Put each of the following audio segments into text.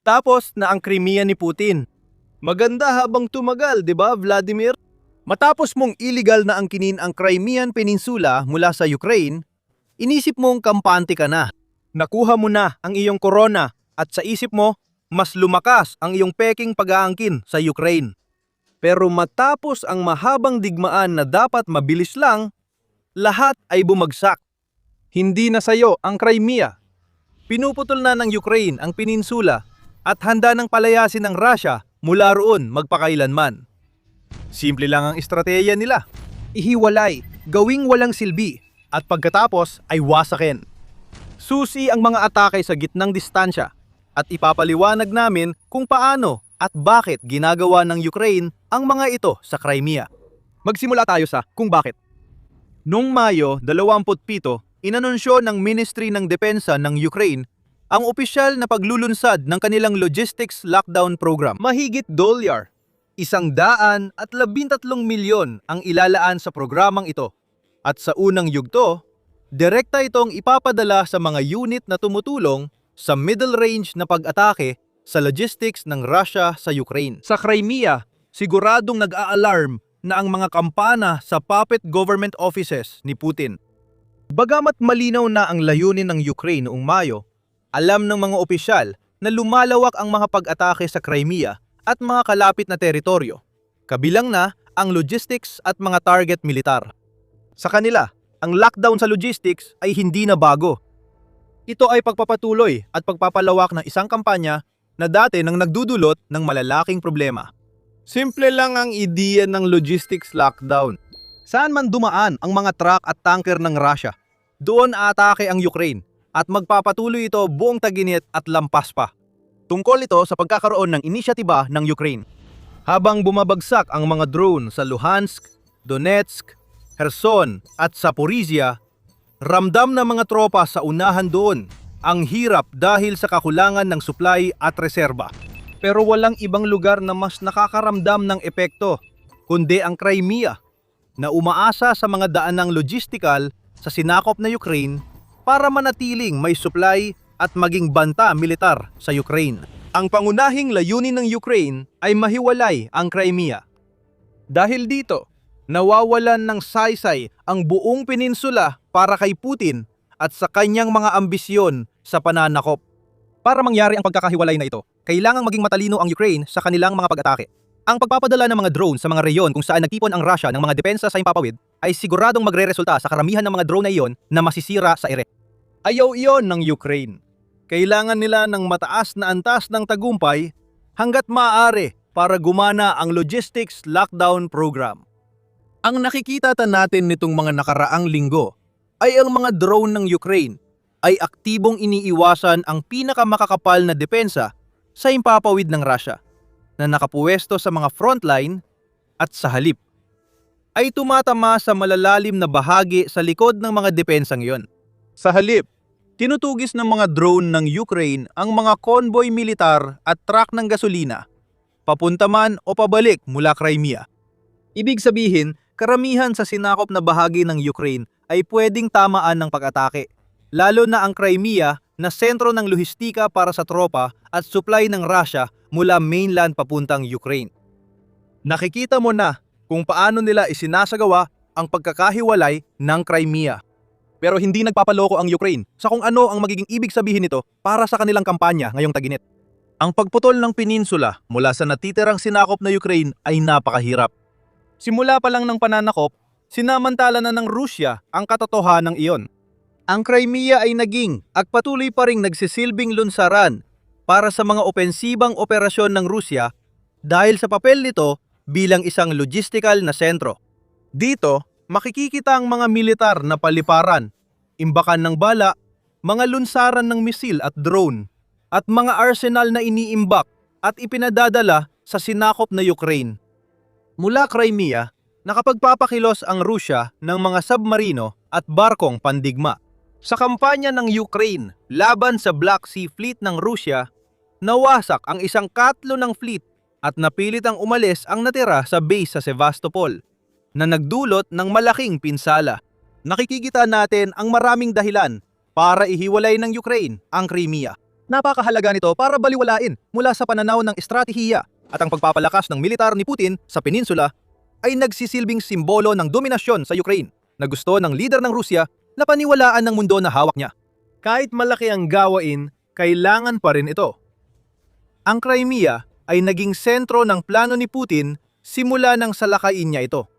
Tapos na ang Crimea ni Putin. Maganda habang tumagal, di ba, Vladimir? Matapos mong illegal na angkinin ang Crimean Peninsula mula sa Ukraine, inisip mong kampante ka na. Nakuha mo na ang iyong korona at sa isip mo, mas lumakas ang iyong peking pag-aangkin sa Ukraine. Pero matapos ang mahabang digmaan na dapat mabilis lang, lahat ay bumagsak. Hindi na sayo ang Crimea. Pinuputol na ng Ukraine ang peninsula at handa ng palayasin ng Russia mula roon magpakailanman. Simple lang ang estratehiya nila. Ihiwalay, gawing walang silbi, at pagkatapos ay wasakin. Susi ang mga atake sa gitnang distansya at ipapaliwanag namin kung paano at bakit ginagawa ng Ukraine ang mga ito sa Crimea. Magsimula tayo sa kung bakit. Noong Mayo 27, inanunsyo ng Ministry ng Depensa ng Ukraine ang opisyal na paglulunsad ng kanilang logistics lockdown program. Mahigit $113 milyon ang ilalaan sa programang ito. At sa unang yugto, direkta itong ipapadala sa mga unit na tumutulong sa middle range na pag-atake sa logistics ng Russia sa Ukraine. Sa Crimea, siguradong nag-a-alarm na ang mga kampana sa puppet government offices ni Putin. Bagamat malinaw na ang layunin ng Ukraine noong Mayo, alam ng mga opisyal na lumalawak ang mga pag-atake sa Crimea at mga kalapit na teritoryo, kabilang na ang logistics at mga target militar. Sa kanila, ang lockdown sa logistics ay hindi na bago. Ito ay pagpapatuloy at pagpapalawak ng isang kampanya na dati nang nagdudulot ng malalaking problema. Simple lang ang ideya ng logistics lockdown. Saan man dumaan ang mga truck at tanker ng Russia, doon aatake ang Ukraine at magpapatuloy ito buong taginit at lampas pa. Tungkol ito sa pagkakaroon ng inisyatiba ng Ukraine. Habang bumabagsak ang mga drone sa Luhansk, Donetsk, Kherson at Zaporizhia, ramdam ng mga tropa sa unahan doon ang hirap dahil sa kakulangan ng supply at reserba. Pero walang ibang lugar na mas nakakaramdam ng epekto, kundi ang Crimea, na umaasa sa mga daanang logistical sa sinakop na Ukraine para manatiling may supply at maging banta militar sa Ukraine. Ang pangunahing layunin ng Ukraine ay mahiwalay ang Crimea. Dahil dito, nawawalan ng saysay ang buong peninsula para kay Putin at sa kanyang mga ambisyon sa pananakop. Para mangyari ang pagkakahiwalay na ito, kailangang maging matalino ang Ukraine sa kanilang mga pag-atake. Ang pagpapadala ng mga drone sa mga reyon kung saan nagtipon ang Russia ng mga depensa sa himpapawid ay siguradong magre-resulta sa karamihan ng mga drone na iyon na masisira sa ere. Ayaw iyon ng Ukraine. Kailangan nila ng mataas na antas ng tagumpay hanggat maaari para gumana ang logistics lockdown program. Ang nakikita natin nitong mga nakaraang linggo ay ang mga drone ng Ukraine ay aktibong iniiwasan ang pinakamakakapal na depensa sa himpapawid ng Russia na nakapuwesto sa mga frontline at sa halip ay tumatama sa malalalim na bahagi sa likod ng mga depensang iyon. Sa halip, tinutugis ng mga drone ng Ukraine ang mga convoy militar at truck ng gasolina, papunta man o pabalik mula Crimea. Ibig sabihin, karamihan sa sinakop na bahagi ng Ukraine ay pwedeng tamaan ng pag-atake, lalo na ang Crimea na sentro ng lohistika para sa tropa at supply ng Russia mula mainland papuntang Ukraine. Nakikita mo na kung paano nila isinasagawa ang pagkakahiwalay ng Crimea. Pero hindi nagpapaloko ang Ukraine sa kung ano ang magiging ibig sabihin nito para sa kanilang kampanya ngayong taginit. Ang pagputol ng peninsula mula sa natitirang sinakop na Ukraine ay napakahirap. Simula pa lang ng pananakop, sinamantala na ng Rusya ang katotohanan ng iyon. Ang Crimea ay naging at patuloy pa ring nagsisilbing lunsaran para sa mga opensibang operasyon ng Rusya dahil sa papel nito bilang isang logistical na sentro. Dito, makikikita ang mga militar na paliparan, imbakan ng bala, mga lunsaran ng misil at drone, at mga arsenal na iniimbak at ipinadadala sa sinakop na Ukraine. Mula Crimea, nakapagpapakilos ang Rusya ng mga submarino at barkong pandigma. Sa kampanya ng Ukraine laban sa Black Sea Fleet ng Rusya, nawasak ang isang katlo ng fleet at napilit ang umalis ang natira sa base sa Sevastopol, na nagdulot ng malaking pinsala. Nakikita natin ang maraming dahilan para ihiwalay ng Ukraine ang Crimea. Napakahalaga nito para baliwalain mula sa pananaw ng estratehiya at ang pagpapalakas ng militar ni Putin sa peninsula ay nagsisilbing simbolo ng dominasyon sa Ukraine na gusto ng lider ng Rusya na paniwalaan ng mundo na hawak niya. Kahit malaki ang gawain, kailangan pa rin ito. Ang Crimea ay naging sentro ng plano ni Putin simula nang salakayin niya ito.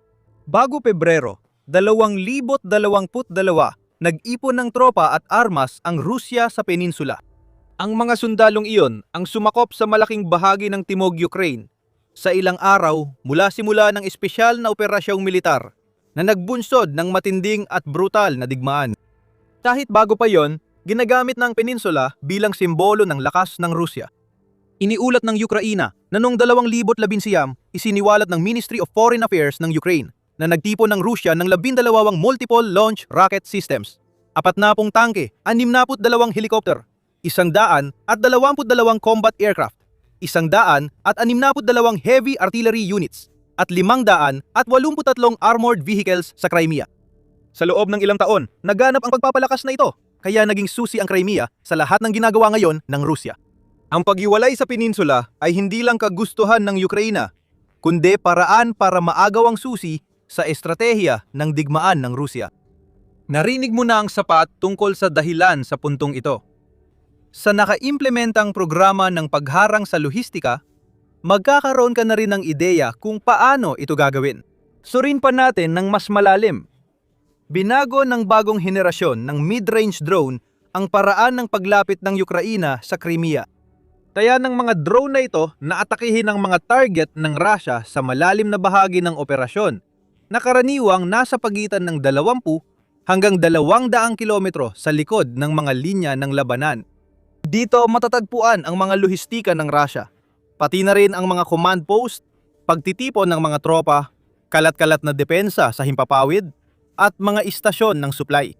Bago Pebrero 2022, nag-ipon ng tropa at armas ang Rusya sa peninsula. Ang mga sundalong iyon ang sumakop sa malaking bahagi ng timog Ukraine sa ilang araw mula simula ng espesyal na operasyong militar na nagbunsod ng matinding at brutal na digmaan. Kahit bago pa yon, ginagamit ng peninsula bilang simbolo ng lakas ng Rusya. Iniulat ng Ukraina na noong 2019 isiniwalat ng Ministry of Foreign Affairs ng Ukraine na nagtipon ng Rusya ng 12 multiple launch rocket systems, 40 tangke, 62 helikopter, 122 combat aircraft, 162 heavy artillery units, at 583 armored vehicles sa Crimea. Sa loob ng ilang taon, naganap ang pagpapalakas na ito, kaya naging susi ang Crimea sa lahat ng ginagawa ngayon ng Rusya. Ang paghiwalay sa peninsula ay hindi lang kagustuhan ng Ukraina, kundi paraan para maagaw ang susi sa estratehiya ng digmaan ng Rusya. Narinig mo na ang sapat tungkol sa dahilan sa puntong ito. Sa nakaimplementang programa ng pagharang sa lohistika, magkakaroon ka na rin ng ideya kung paano ito gagawin. Surin pa natin ng mas malalim. Binago ng bagong henerasyon ng mid-range drone ang paraan ng paglapit ng Ukraina sa Crimea. Kaya ng mga drone na ito naatakihin ang mga target ng Russia sa malalim na bahagi ng operasyon na karaniwang nasa pagitan ng 20 hanggang 200 kilometro sa likod ng mga linya ng labanan. Dito matatagpuan ang mga lohistika ng Russia, pati na rin ang mga command post, pagtitipon ng mga tropa, kalat-kalat na depensa sa himpapawid, at mga istasyon ng supply.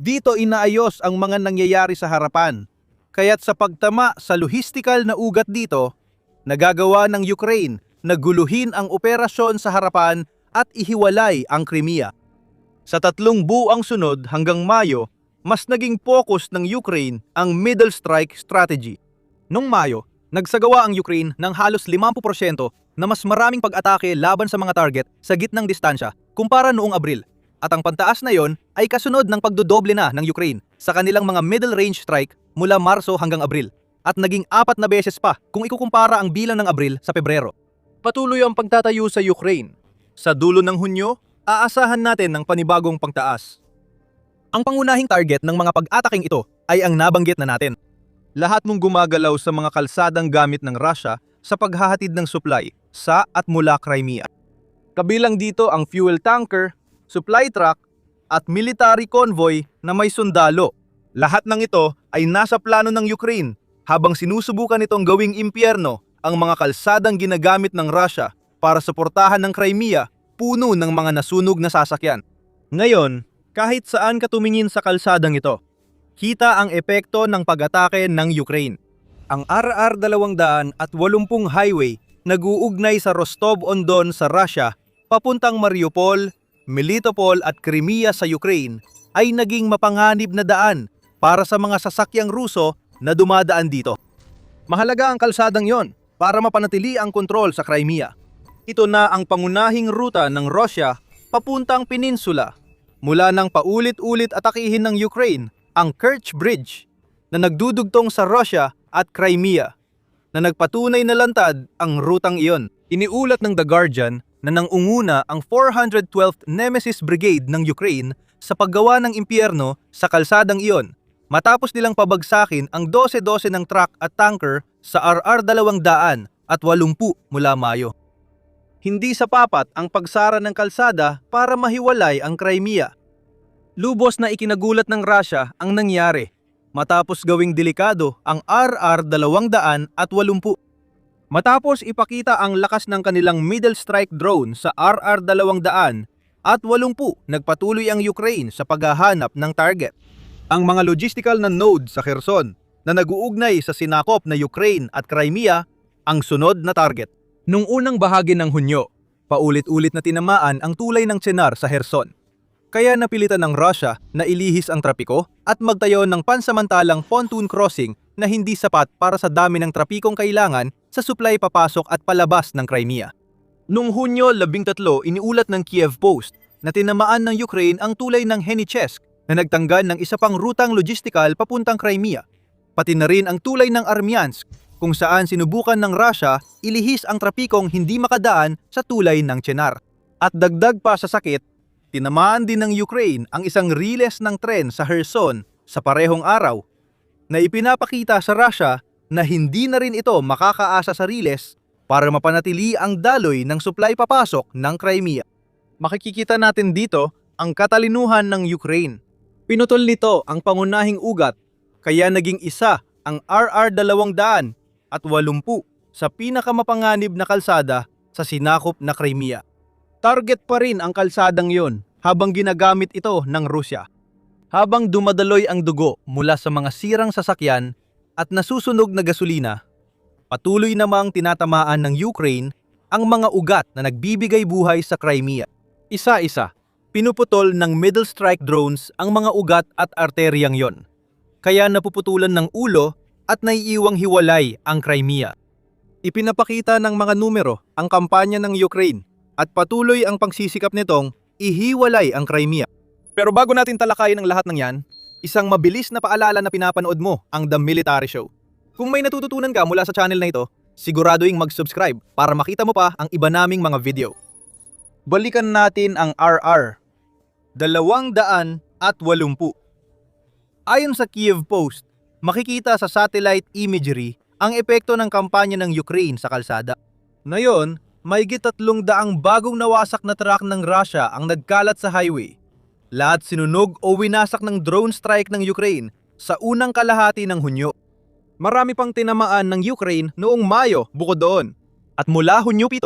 Dito inaayos ang mga nangyayari sa harapan, kaya't sa pagtama sa lohistikal na ugat dito, nagagawa ng Ukraine na guluhin ang operasyon sa harapan at ihiwalay ang Crimea. Sa 3 buwang sunod hanggang Mayo, mas naging focus ng Ukraine ang middle strike strategy. Noong Mayo, nagsagawa ang Ukraine ng halos 50% na mas maraming pag-atake laban sa mga target sa gitnang distansya kumpara noong Abril. At ang pantaas na yon ay kasunod ng pagdodoble na ng Ukraine sa kanilang mga middle range strike mula Marso hanggang Abril at naging 4 na beses pa kung ikukumpara ang bilang ng Abril sa Pebrero. Patuloy ang pagtatayo sa Ukraine. Sa dulo ng Hunyo, aasahan natin ng panibagong pagtaas. Ang pangunahing target ng mga pag-ataking ito ay ang nabanggit na natin. Lahat mong gumagalaw sa mga kalsadang gamit ng Russia sa paghahatid ng supply sa at mula Crimea. Kabilang dito ang fuel tanker, supply truck, at military convoy na may sundalo. Lahat ng ito ay nasa plano ng Ukraine habang sinusubukan nitong gawing impyerno ang mga kalsadang ginagamit ng Russia para suportahan ng Crimea, puno ng mga nasunog na sasakyan. Ngayon, kahit saan ka tumingin sa kalsadang ito, kita ang epekto ng pag-atake ng Ukraine. Ang RR-280 highway nag-uugnay sa Rostov-on-Don sa Russia papuntang Mariupol, Melitopol at Crimea sa Ukraine ay naging mapanganib na daan para sa mga sasakyang Ruso na dumadaan dito. Mahalaga ang kalsadang yon para mapanatili ang kontrol sa Crimea. Ito na ang pangunahing ruta ng Russia papuntang peninsula mula nang paulit-ulit atakihin ng Ukraine ang Kerch Bridge na nagdudugtong sa Russia at Crimea na nagpatunay na lantad ang rutang iyon. Iniulat ng The Guardian na nangunguna ang 412th Nemesis Brigade ng Ukraine sa paggawa ng impyerno sa kalsadang iyon matapos nilang pabagsakin ang 12-12 ng truck at tanker sa RR-280 mula Mayo. Hindi sapapat ang pagsara ng kalsada para mahiwalay ang Crimea. Lubos na ikinagulat ng Russia ang nangyari matapos gawing delikado ang RR-280. Matapos ipakita ang lakas ng kanilang middle strike drone sa RR-280, nagpatuloy ang Ukraine sa paghahanap ng target. Ang mga logistical na node sa Kherson na nag-uugnay sa sinakop na Ukraine at Crimea ang sunod na target. Nung unang bahagi ng Hunyo, paulit-ulit na tinamaan ang tulay ng Tsenar sa Kherson. Kaya napilitan ng Russia na ilihis ang trapiko at magtayo ng pansamantalang pontoon crossing na hindi sapat para sa dami ng trapikong kailangan sa supply papasok at palabas ng Crimea. Noong Hunyo 13, iniulat ng Kiev Post na tinamaan ng Ukraine ang tulay ng Henichesk na nagtanggal ng isa pang rutang logistikal papuntang Crimea. Pati na rin ang tulay ng Armyansk kung saan sinubukan ng Russia ilihis ang trapikong hindi makadaan sa tulay ng Chenar. At dagdag pa sa sakit, tinamaan din ng Ukraine ang isang riles ng tren sa Kherson sa parehong araw na ipinapakita sa Russia na hindi na rin ito makakaasa sa riles para mapanatili ang daloy ng supply papasok ng Crimea. Makikita natin dito ang katalinuhan ng Ukraine. Pinutol nito ang pangunahing ugat kaya naging isa ang RR-280 sa pinakamapanganib na kalsada sa sinakop na Crimea. Target pa rin ang kalsadang yon habang ginagamit ito ng Rusya. Habang dumadaloy ang dugo mula sa mga sirang sasakyan at nasusunog na gasolina, patuloy namang tinatamaan ng Ukraine ang mga ugat na nagbibigay buhay sa Crimea. Isa-isa, pinuputol ng middle strike drones ang mga ugat at arteryang yon. Kaya napuputulan ng ulo at naiiwang hiwalay ang Crimea. Ipinapakita ng mga numero ang kampanya ng Ukraine at patuloy ang pagsisikap nitong ihiwalay ang Crimea. Pero bago natin talakayin ang lahat ng yan, isang mabilis na paalala na pinapanood mo ang The Military Show. Kung may natututunan ka mula sa channel na ito, siguraduhin mag-subscribe para makita mo pa ang iba naming mga video. Balikan natin ang RR 280. Ayon sa Kiev Post, makikita sa satellite imagery ang epekto ng kampanya ng Ukraine sa kalsada. Ngayon, mahigit 300 bagong nawasak na truck ng Russia ang nagkalat sa highway. Lahat sinunog o winasak ng drone strike ng Ukraine sa unang kalahati ng Hunyo. Marami pang tinamaan ng Ukraine noong Mayo bukod doon. At mula Hunyo 7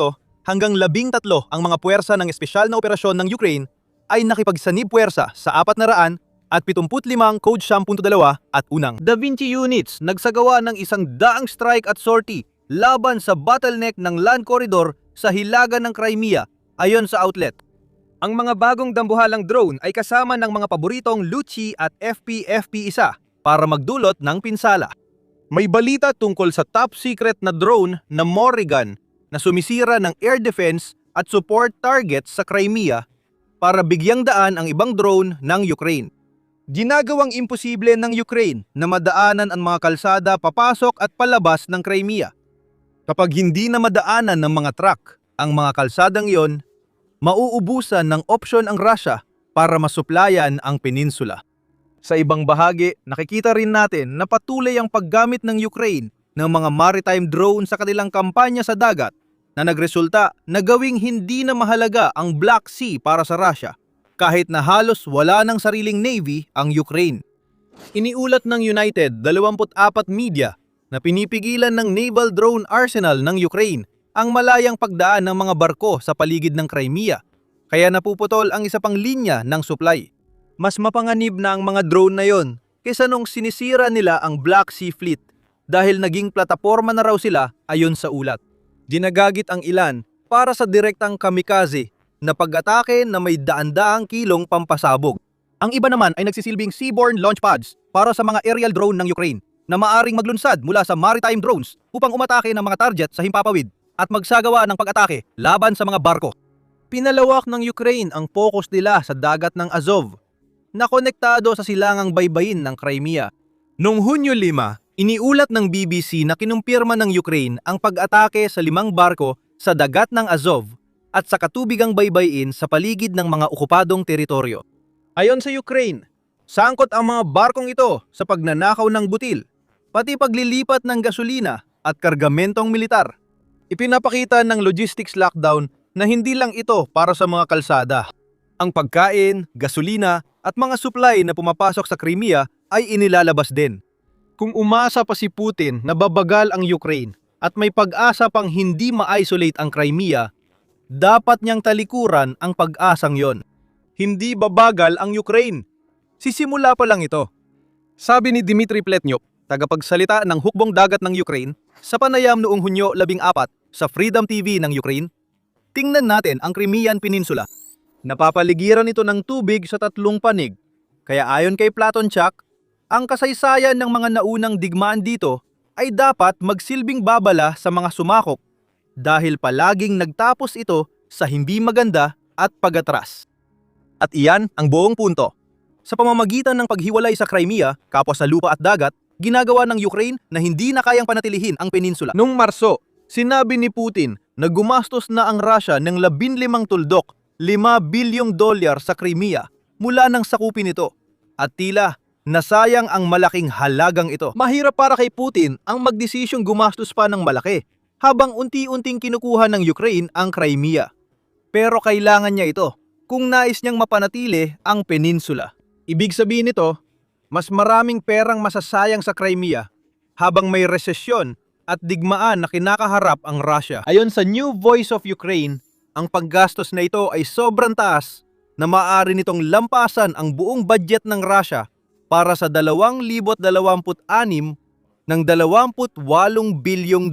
hanggang 13 ang mga puwersa ng espesyal na operasyon ng Ukraine ay nakipagsanib puwersa sa 400 at 75 Code 10.2 at unang Da Vinci units nagsagawa ng 100 strike at sortie laban sa bottleneck ng land corridor sa hilaga ng Crimea ayon sa outlet. Ang mga bagong dambuhalang drone ay kasama ng mga paboritong Luchi at FP-FP1 para magdulot ng pinsala. May balita tungkol sa top secret na drone na Morrigan na sumisira ng air defense at support targets sa Crimea para bigyang daan ang ibang drone ng Ukraine. Ginagawang imposible ng Ukraine na madaanan ang mga kalsada papasok at palabas ng Crimea. Kapag hindi na madaanan ng mga truck ang mga kalsadang iyon, mauubusan ng opsyon ang Russia para masuplayan ang peninsula. Sa ibang bahagi, nakikita rin natin na patuloy ang paggamit ng Ukraine ng mga maritime drone sa kanilang kampanya sa dagat na nagresulta na gawing hindi na mahalaga ang Black Sea para sa Russia kahit na halos wala ng sariling navy ang Ukraine. Iniulat ng United 24 Media na pinipigilan ng naval drone arsenal ng Ukraine ang malayang pagdaan ng mga barko sa paligid ng Crimea, kaya napuputol ang isa pang linya ng supply. Mas mapanganib na ang mga drone na yon kaysa nung sinisira nila ang Black Sea Fleet dahil naging plataporma na raw sila ayon sa ulat. Ginagagit ang ilan para sa direktang kamikaze na pag-atake na may daan-daang kilong pampasabog. Ang iba naman ay nagsisilbing seaborne launch pads para sa mga aerial drone ng Ukraine na maaring maglunsad mula sa maritime drones upang umatake ng mga target sa himpapawid at magsagawa ng pag-atake laban sa mga barko. Pinalawak ng Ukraine ang focus nila sa dagat ng Azov na konektado sa silangang baybayin ng Crimea. Noong Hunyo 5, iniulat ng BBC na kinumpirma ng Ukraine ang pag-atake sa 5 barko sa dagat ng Azov at sa katubigang baybayin sa paligid ng mga okupadong teritoryo. Ayon sa Ukraine, sangkot ang mga barkong ito sa pagnanakaw ng butil, pati paglilipat ng gasolina at kargamentong militar. Ipinapakita ng logistics lockdown na hindi lang ito para sa mga kalsada. Ang pagkain, gasolina at mga supply na pumapasok sa Crimea ay inilalabas din. Kung umasa pa si Putin na babagal ang Ukraine at may pag-asa pang hindi ma-isolate ang Crimea, dapat niyang talikuran ang pag-asang yon. Hindi babagal ang Ukraine. Sisimula pa lang ito. Sabi ni Dmitry Pletnyov, tagapagsalita ng hukbong dagat ng Ukraine, sa panayam noong Hunyo 14 sa Freedom TV ng Ukraine, tingnan natin ang Crimean Peninsula. Napapaligiran ito ng tubig sa tatlong panig. Kaya ayon kay Platonchak, ang kasaysayan ng mga naunang digmaan dito ay dapat magsilbing babala sa mga sumakop dahil palaging nagtapos ito sa hindi maganda at pagatras. At iyan ang buong punto. Sa pamamagitan ng paghiwalay sa Crimea, kapwa sa lupa at dagat, ginagawa ng Ukraine na hindi na kayang panatilihin ang peninsula. Noong Marso, sinabi ni Putin na gumastos na ang Russia ng 15 tuldok, $5 bilyong sa Crimea mula nang sakupin ito. At tila, nasayang ang malaking halagang ito. Mahirap para kay Putin ang magdesisyong gumastos pa ng malaki habang unti-unting kinukuha ng Ukraine ang Crimea. Pero kailangan niya ito kung nais niyang mapanatili ang peninsula. Ibig sabihin nito, mas maraming perang masasayang sa Crimea habang may resesyon at digmaan na kinakaharap ang Russia. Ayon sa New Voice of Ukraine, ang paggastos na ito ay sobrang taas na maaari nitong lampasan ang buong budget ng Russia para sa 2026 ng $28 bilyong.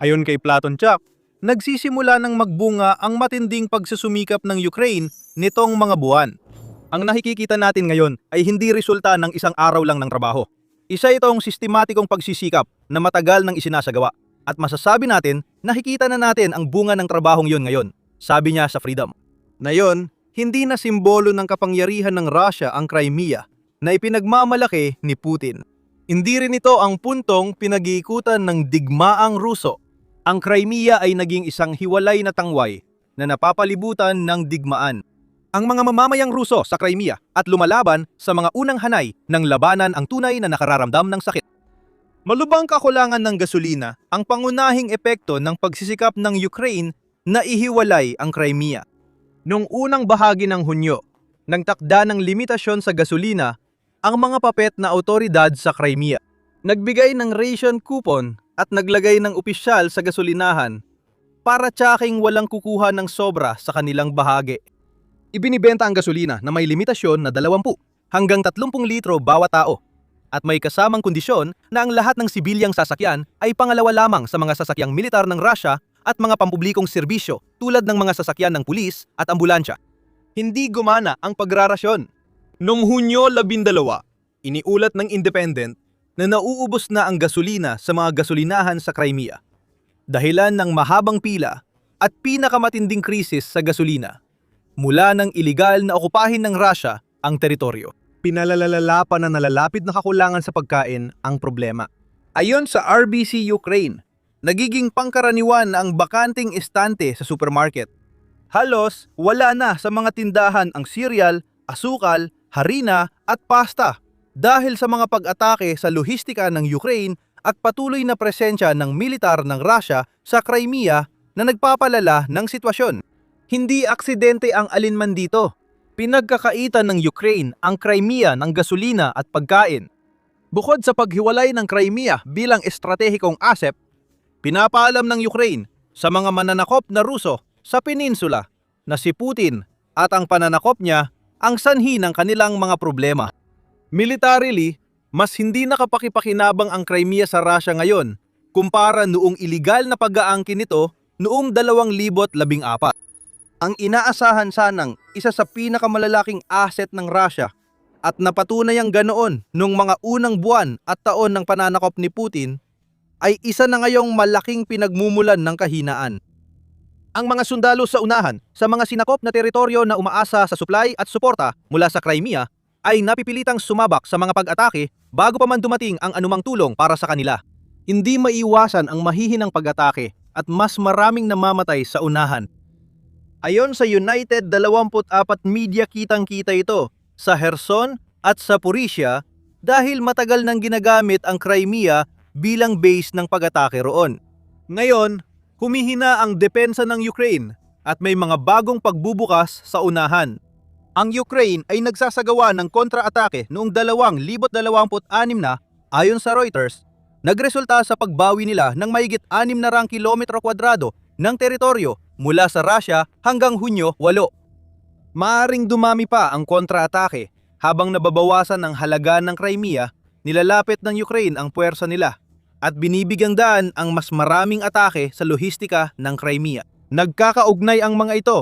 Ayon kay Platonchak, nagsisimula ng magbunga ang matinding pagsusumikap ng Ukraine nitong mga buwan. Ang nakikita natin ngayon ay hindi resulta ng isang araw lang ng trabaho. Isa itong sistematikong pagsisikap na matagal nang isinasagawa. At masasabi natin, nakikita na natin ang bunga ng trabahong yon ngayon, sabi niya sa Freedom. Na yon, hindi na simbolo ng kapangyarihan ng Russia ang Crimea na ipinagmamalaki ni Putin. Hindi rin ito ang puntong pinag-iikutan ng digmaang Ruso. Ang Crimea ay naging isang hiwalay na tangway na napapalibutan ng digmaan. Ang mga mamamayang Ruso sa Crimea at lumalaban sa mga unang hanay ng labanan ang tunay na nakararamdam ng sakit. Malubhang kakulangan ng gasolina ang pangunahing epekto ng pagsisikap ng Ukraine na ihiwalay ang Crimea. Noong unang bahagi ng Hunyo, nagtakda ng limitasyon sa gasolina ang mga papet na awtoridad sa Crimea. Nagbigay ng ration coupon at naglagay ng opisyal sa gasolinahan para tiyaking walang kukuha ng sobra sa kanilang bahagi. Ibinibenta ang gasolina na may limitasyon na 20 hanggang 30 litro bawat tao at may kasamang kondisyon na ang lahat ng sibilyang sasakyan ay pangalawa lamang sa mga sasakyang militar ng Russia at mga pampublikong serbisyo tulad ng mga sasakyan ng pulis at ambulansya. Hindi gumana ang pagrarasyon. Noong Hunyo 12, iniulat ng Independent na nauubos na ang gasolina sa mga gasolinahan sa Crimea. Dahilan ng mahabang pila at pinakamatinding krisis sa gasolina mula ng iligal na okupahin ng Russia ang teritoryo. Pinalalala pa na nalalapit na kakulangan sa pagkain ang problema. Ayon sa RBC Ukraine, nagiging pangkaraniwan na ang bakanting estante sa supermarket. Halos wala na sa mga tindahan ang cereal, asukal, harina at pasta dahil sa mga pag-atake sa lohistika ng Ukraine at patuloy na presensya ng militar ng Russia sa Crimea na nagpapalala ng sitwasyon. Hindi aksidente ang alinman dito. Pinagkakaitan ng Ukraine ang Crimea ng gasolina at pagkain. Bukod sa paghiwalay ng Crimea bilang estratehikong asset, pinapaalam ng Ukraine sa mga mananakop na Ruso sa peninsula na si Putin at ang pananakop niya ang sanhi ng kanilang mga problema. Militarily, mas hindi nakapakipakinabang ang Crimea sa Russia ngayon kumpara noong iligal na pag-aangkin nito noong 2014. Ang inaasahan sanang isa sa pinakamalalaking asset ng Russia at napatunay ang ganoon noong mga unang buwan at taon ng pananakop ni Putin ay isa na ngayong malaking pinagmumulan ng kahinaan. Ang mga sundalo sa unahan sa mga sinakop na teritoryo na umaasa sa supply at suporta mula sa Crimea ay napipilitang sumabak sa mga pag-atake bago pa man dumating ang anumang tulong para sa kanila. Hindi maiwasan ang mahihinang pag-atake at mas maraming namamatay sa unahan. Ayon sa United 24 Media, kitang-kita ito sa Kherson at sa Zaporizhia dahil matagal nang ginagamit ang Crimea bilang base ng pag-atake roon. Ngayon, humihina ang depensa ng Ukraine at may mga bagong pagbubukas sa unahan. Ang Ukraine ay nagsasagawa ng kontra-atake noong 2026 na, ayon sa Reuters, nagresulta sa pagbawi nila ng mahigit 600 kilometro kwadrado ng teritoryo mula sa Russia hanggang Hunyo 8. Maaring dumami pa ang kontra-atake habang nababawasan ang halaga ng Crimea, nilalapit ng Ukraine ang puwersa nila at binibigyang daan ang mas maraming atake sa lohistika ng Crimea. Nagkakaugnay ang mga ito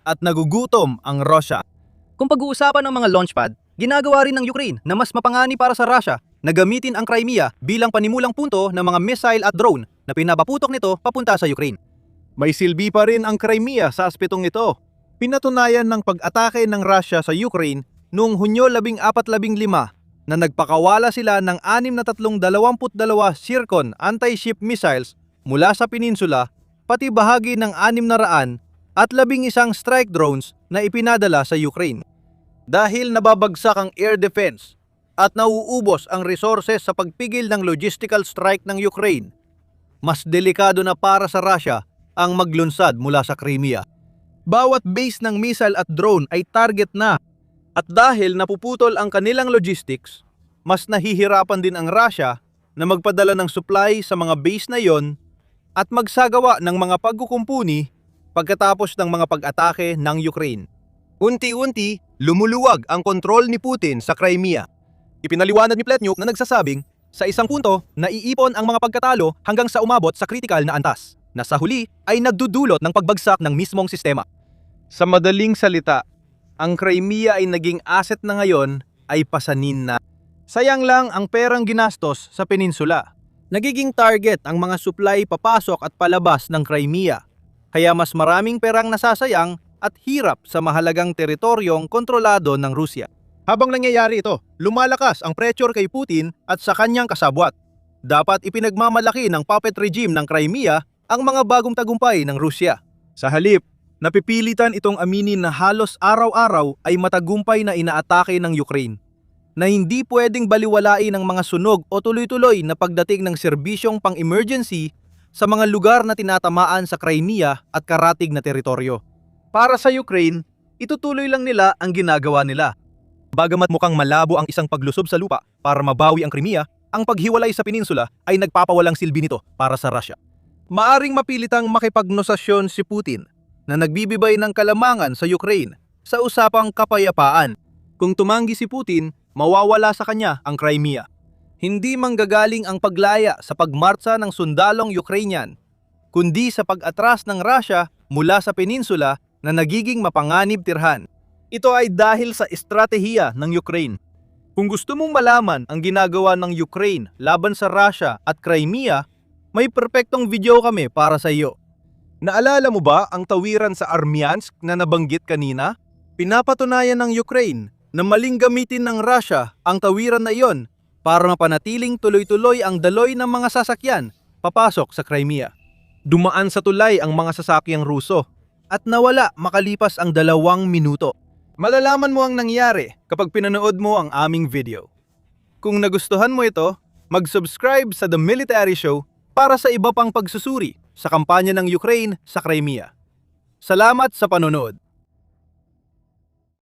at nagugutom ang Russia. Kung pag-uusapan ng mga launchpad, ginagawa rin ng Ukraine na mas mapangani para sa Russia na gamitin ang Crimea bilang panimulang punto ng mga missile at drone na pinapaputok nito papunta sa Ukraine. May silbi pa rin ang Crimea sa aspetong ito. Pinatunayan ng pag-atake ng Russia sa Ukraine noong Hunyo 14-15 na nagpakawala sila ng 622 Zircon anti-ship missiles mula sa peninsula, pati bahagi ng 600 at 11 strike drones na ipinadala sa Ukraine. Dahil nababagsak ang air defense at nauubos ang resources sa pagpigil ng logistical strike ng Ukraine, mas delikado na para sa Russia ang maglunsad mula sa Crimea. Bawat base ng missile at drone ay target na, at dahil napuputol ang kanilang logistics, mas nahihirapan din ang Russia na magpadala ng supply sa mga base na yon at magsagawa ng mga pagkukumpuni pagkatapos ng mga pag-atake ng Ukraine. Unti-unti, lumuluwag ang kontrol ni Putin sa Crimea. Ipinaliwanag ni Pletnyuk na nagsasabing, sa isang punto, naiipon ang mga pagkatalo hanggang sa umabot sa critical na antas, na sa huli ay nagdudulot ng pagbagsak ng mismong sistema. Sa madaling salita, ang Crimea ay naging asset na ngayon ay pasanin na. Sayang lang ang perang ginastos sa peninsula. Nagiging target ang mga supply papasok at palabas ng Crimea, kaya mas maraming perang nasasayang at hirap sa mahalagang teritoryong kontrolado ng Rusya. Habang nangyayari ito, lumalakas ang pressure kay Putin at sa kanyang kasabwat. Dapat ipinagmamalaki ng puppet regime ng Crimea ang mga bagong tagumpay ng Rusya. Sa halip, napipilitan itong aminin na halos araw-araw ay matagumpay na inaatake ng Ukraine, na hindi pwedeng baliwalain ang mga sunog o tuloy-tuloy na pagdating ng serbisyong pang-emergency sa mga lugar na tinatamaan sa Crimea at karatig na teritoryo. Para sa Ukraine, itutuloy lang nila ang ginagawa nila. Bagamat mukhang malabo ang isang paglusob sa lupa para mabawi ang Crimea, ang paghiwalay sa peninsula ay nagpapawalang silbi nito para sa Russia. Maaring mapilitang makipagnosasyon si Putin na nagbibigay ng kalamangan sa Ukraine sa usapang kapayapaan. Kung tumanggi si Putin, mawawala sa kanya ang Crimea. Hindi manggagaling ang paglaya sa pagmarsa ng sundalong Ukrainian, kundi sa pag-atras ng Russia mula sa peninsula na nagiging mapanganib tirhan. Ito ay dahil sa estratehiya ng Ukraine. Kung gusto mong malaman ang ginagawa ng Ukraine laban sa Russia at Crimea, may perpektong video kami para sa iyo. Naalala mo ba ang tawiran sa Armyansk na nabanggit kanina? Pinapatunayan ng Ukraine na maling gamitin ng Russia ang tawiran na iyon para mapanatiling tuloy-tuloy ang daloy ng mga sasakyan papasok sa Crimea. Dumaan sa tulay ang mga sasakyang Ruso at nawala makalipas ang 2 minuto. Malalaman mo ang nangyari kapag pinanood mo ang aming video. Kung nagustuhan mo ito, mag-subscribe sa The Military Show para sa iba pang pagsusuri sa kampanya ng Ukraine sa Crimea. Salamat sa panonood.